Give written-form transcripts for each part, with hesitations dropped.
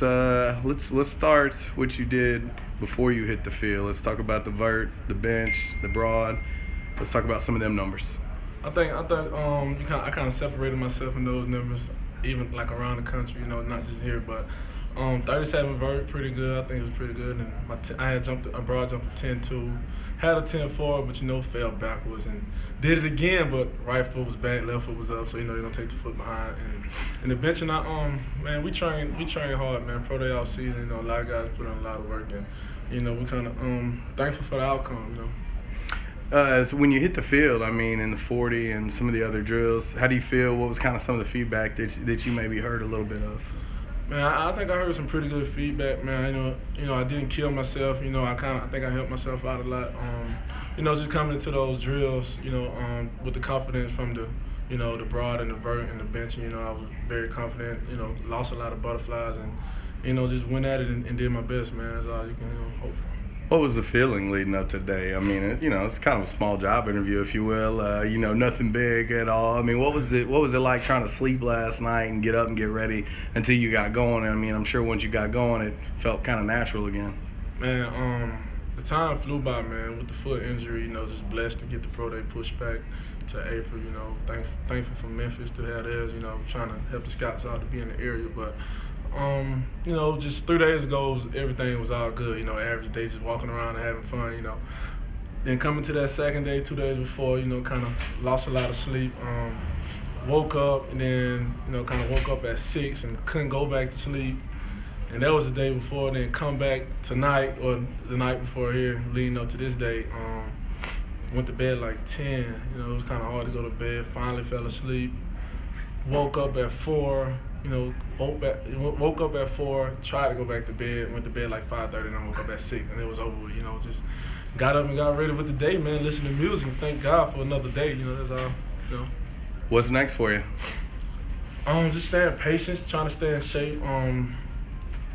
let's start what you did before you hit the field. Let's talk about the vert, the bench, the broad. Let's talk about some of them numbers. I kind of separated myself in those numbers, even like around the country, not just here, but 37 vert, pretty good. I think it was pretty good. And I had a broad jump of 10.2, had a 10.4, but fell backwards and did it again. But right foot was back, left foot was up, so they're gonna take the foot behind. And the bench and man, we train hard, man. Pro day off season, a lot of guys put in a lot of work, and we kind of thankful for the outcome, So when you hit the field, in the 40 and some of the other drills, how do you feel? What was kind of some of the feedback that you maybe heard a little bit of? Man, I think I heard some pretty good feedback, man. I didn't kill myself. I think I helped myself out a lot. Just coming into those drills, with the confidence from the broad and the vert and the bench. I was very confident. Lost a lot of butterflies and just went at it and did my best, man. That's all you can hope for. What was the feeling leading up today? It's kind of a small job interview, if you will. Nothing big at all. What was it like trying to sleep last night and get up and get ready until you got going? I'm sure once you got going, it felt kind of natural again. Man, the time flew by, man. With the foot injury, just blessed to get the pro day pushed back to April. Thankful for Memphis to have theirs. Trying to help the scouts out to be in the area, but. Just 3 days ago, everything was all good. Average day, just walking around and having fun. Then coming to that second day, 2 days before, kind of lost a lot of sleep. Woke up and then, kind of woke up at 6 and couldn't go back to sleep. And that was the day before. Then come back tonight or the night before here, leading up to this day. Went to bed like 10. It was kind of hard to go to bed. Finally fell asleep. Woke up at 4. Woke up at 4, tried to go back to bed, went to bed like 5:30, and I woke up at 6, and it was over with. Just got up and got ready with the day, man. Listening to music, thank God for another day. That's all. What's next for you? Just staying patient, trying to stay in shape.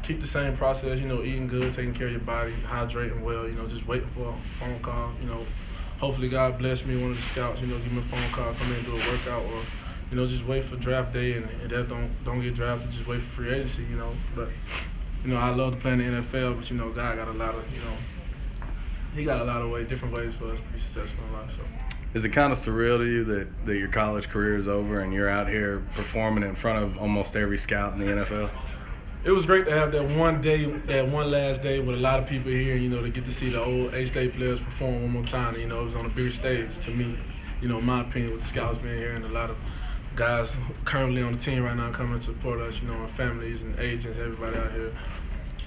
Keep the same process. Eating good, taking care of your body, hydrating well. Just waiting for a phone call. Hopefully God bless me. One of the scouts, give me a phone call, come in and do a workout, or. Just wait for draft day and that don't get drafted, just wait for free agency, But, I love to play in the NFL, but, God got a lot of, he got a lot of different ways for us to be successful in life, so. Is it kind of surreal to you that your college career is over and you're out here performing in front of almost every scout in the NFL? It was great to have that one last day with a lot of people here, to get to see the old AState players perform one more time. It was on a bigger stage to me, in my opinion, with the scouts being here and a lot of guys currently on the team right now coming to support us, our families and agents, everybody out here.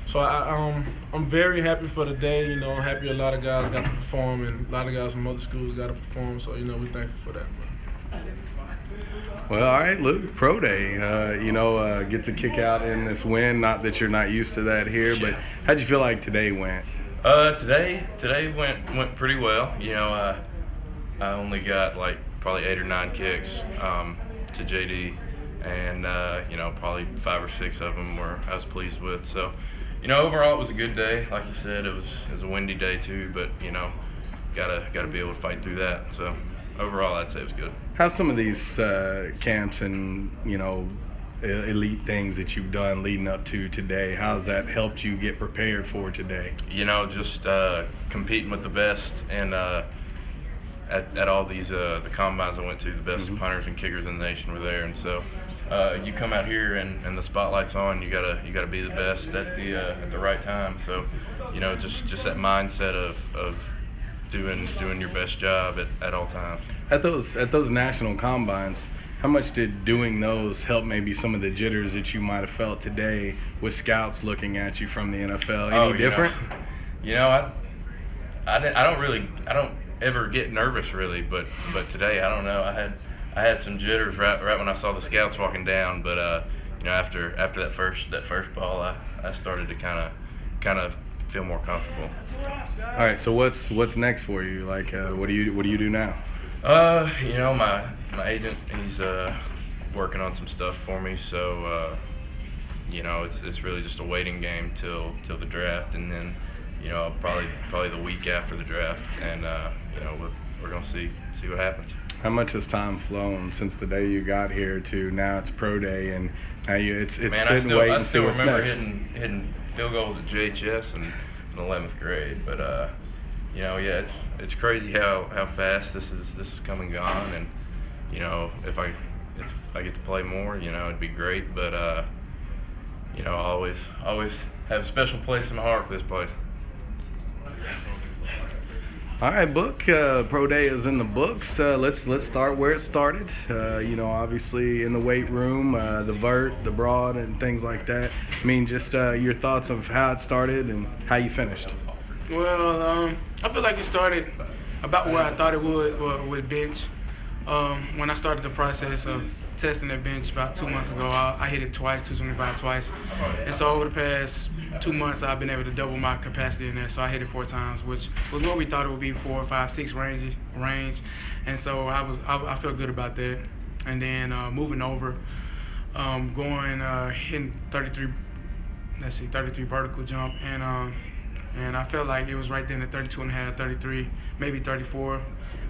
So I'm very happy for the day. I'm happy a lot of guys got to perform and a lot of guys from other schools got to perform. So, we're thankful for that, man. Well, all right, Luke, pro day. Get to kick out in this win. Not that you're not used to that here, but how'd you feel like today went? Today went pretty well. I only got probably 8 or 9 kicks to JD, and probably 5 or 6 of them I was pleased with. So, overall it was a good day. Like you said, it was a windy day too, but gotta be able to fight through that. So overall, I'd say it was good. How's some of these camps and elite things that you've done leading up to today? How's that helped you get prepared for today? Just competing with the best and. At all these the combines I went to, the best punters and kickers in the nation were there, and so you come out here and the spotlight's on. You gotta be the best at the right time. So just that mindset of doing your best job at all times. At those national combines, how much did doing those help maybe some of the jitters that you might have felt today with scouts looking at you from the NFL? Any different? I don't ever get nervous really, but today I don't know. I had some jitters right when I saw the scouts walking down, but after that first ball, I started to kind of feel more comfortable. All right, so what's next for you? What do you do now? My agent, he's working on some stuff for me, so it's really just a waiting game till the draft, and then probably the week after the draft, and we're gonna see what happens. How much has time flown since the day you got here to now it's pro day, and now it's Man, sit and wait I and see still what's remember next? hitting field goals at JHS in 11th grade, but you know, yeah, it's crazy how fast this is come and gone, and you know, if I get to play more, you know, it'd be great, but you know, I always have a special place in my heart for this place. All right, Book. Pro day is in the books. Let's start where it started. You know, obviously in the weight room, the vert, the broad, and things like that. I mean, just your thoughts of how it started and how you finished. Well, I feel like it started about where I thought it would with bench. When I started the process of testing that bench about 2 months ago, I hit it twice, 225 twice. And so over the past 2 months, I've been able to double my capacity in there. So I hit it 4 times, which was what we thought it would be, 4, 5, 6 range. And so I felt good about that. And then moving over, hitting 33 vertical jump, and I felt like it was right there in the 32 and a half, 33, maybe 34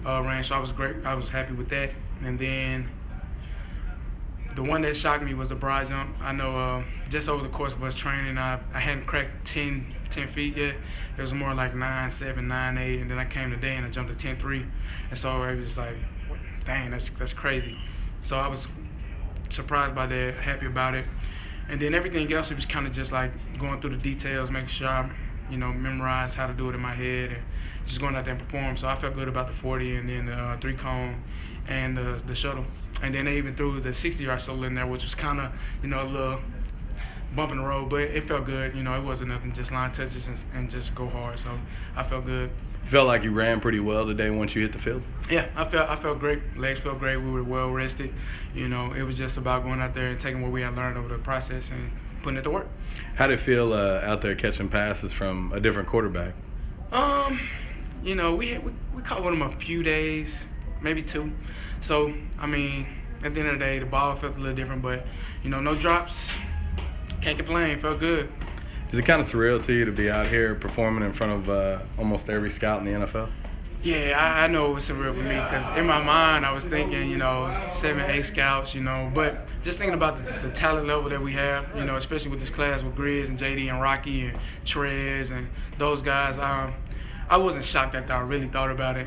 range. So I was great. I was happy with that. And then the one that shocked me was the broad jump. I know just over the course of us training, I hadn't cracked 10 feet yet. It was more like 9.7, 9.8, and then I came today and I jumped to 10.3. And so I was like, dang, that's crazy. So I was surprised by that, happy about it. And then everything else, it was kind of just like going through the details, making sure I, memorize how to do it in my head, and just going out there and perform. So I felt good about the 40 and then the 3-cone and the shuttle. And then they even threw the 60-yard shuttle in there, which was kind of, a little bump in the road, but it felt good. It wasn't nothing, just line touches and just go hard. So I felt good. You felt like you ran pretty well today once you hit the field? Yeah, I felt great. Legs felt great. We were well rested. It was just about going out there and taking what we had learned over the process and putting it to work. How did it feel out there catching passes from a different quarterback? We caught with him a few days, maybe 2. So, at the end of the day, the ball felt a little different, but, no drops. Can't complain. Felt good. Is it kind of surreal to you to be out here performing in front of almost every scout in the NFL? Yeah, I know it was surreal for me because in my mind I was thinking, 7, 8 scouts, but just thinking about the talent level that we have, especially with this class with Grizz and JD and Rocky and Trez and those guys, I wasn't shocked that I really thought about it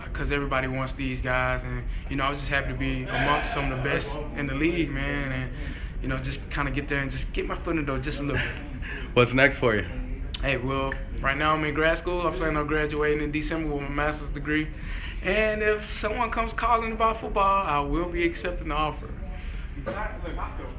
because everybody wants these guys, and, I was just happy to be amongst some of the best in the league, man, and, just kind of get there and just get my foot in the door just a little bit. What's next for you? Hey, well, right now I'm in grad school. I plan on graduating in December with my master's degree. And if someone comes calling about football, I will be accepting the offer. All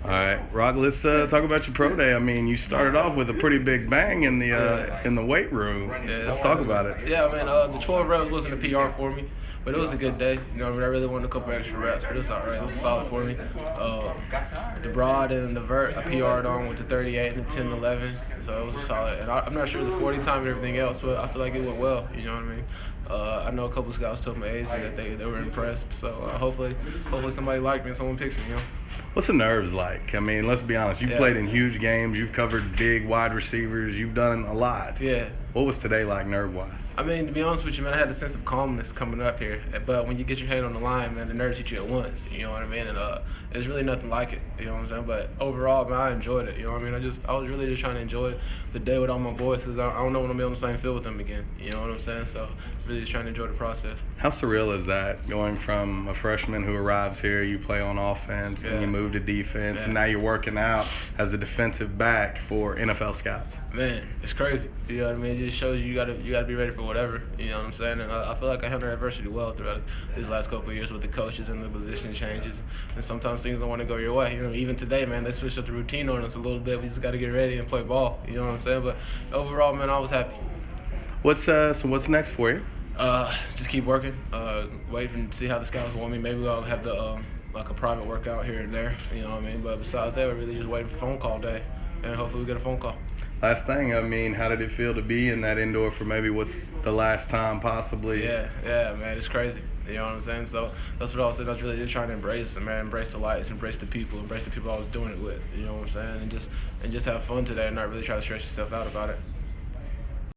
right, Rock, let's talk about your pro day. You started off with a pretty big bang in the weight room. Yeah, let's talk about it. Yeah, man, the 12 reps wasn't a PR for me, but it was a good day. I really wanted a couple extra reps, but it was all right. It was solid for me. The broad and the vert, I PR'd on with the 38 and the 10 11, so it was solid. And I'm not sure the 40 time and everything else, but I feel like it went well, you know what I mean? I know a couple of scouts told me A's and that they were impressed, so hopefully somebody liked me and someone picks me, What's the nerves like? Let's be honest. You've played in huge games. You've covered big wide receivers. You've done a lot. Yeah. What was today like nerve-wise? To be honest with you, man, I had a sense of calmness coming up here. But when you get your hand on the line, man, the nerves hit you at once. You know what I mean? And there's really nothing like it. You know what I'm saying? But overall, man, I enjoyed it. You know what I mean? I was really just trying to enjoy the day with all my boys because I don't know when I'll be on the same field with them again. You know what I'm saying? So really just trying to enjoy the process. How surreal is that, going from a freshman who arrives here, you play on offense, and you move to defense, and now you're working out as a defensive back for NFL scouts? Man, it's crazy. You know what I mean? It just shows you gotta be ready for whatever. You know what I'm saying? And I feel like I handled adversity well throughout these last couple of years with the coaches and the position changes. And sometimes things don't want to go your way. Even today, man, they switched up the routine on us a little bit. We just got to get ready and play ball. You know what I'm saying? But overall, man, I was happy. What's next for you? Just keep working. Wait and see how the scouts want me. Maybe I'll have like a private workout here and there. You know what I mean? But besides that, we're really just waiting for phone call day, and hopefully we get a phone call. Last thing, how did it feel to be in that indoor for maybe what's the last time possibly? Yeah, man, it's crazy. You know what I'm saying? So that's what I was saying. I was really just trying to embrace it, man. Embrace the lights, embrace the people I was doing it with. You know what I'm saying? And just have fun today and not really try to stress yourself out about it.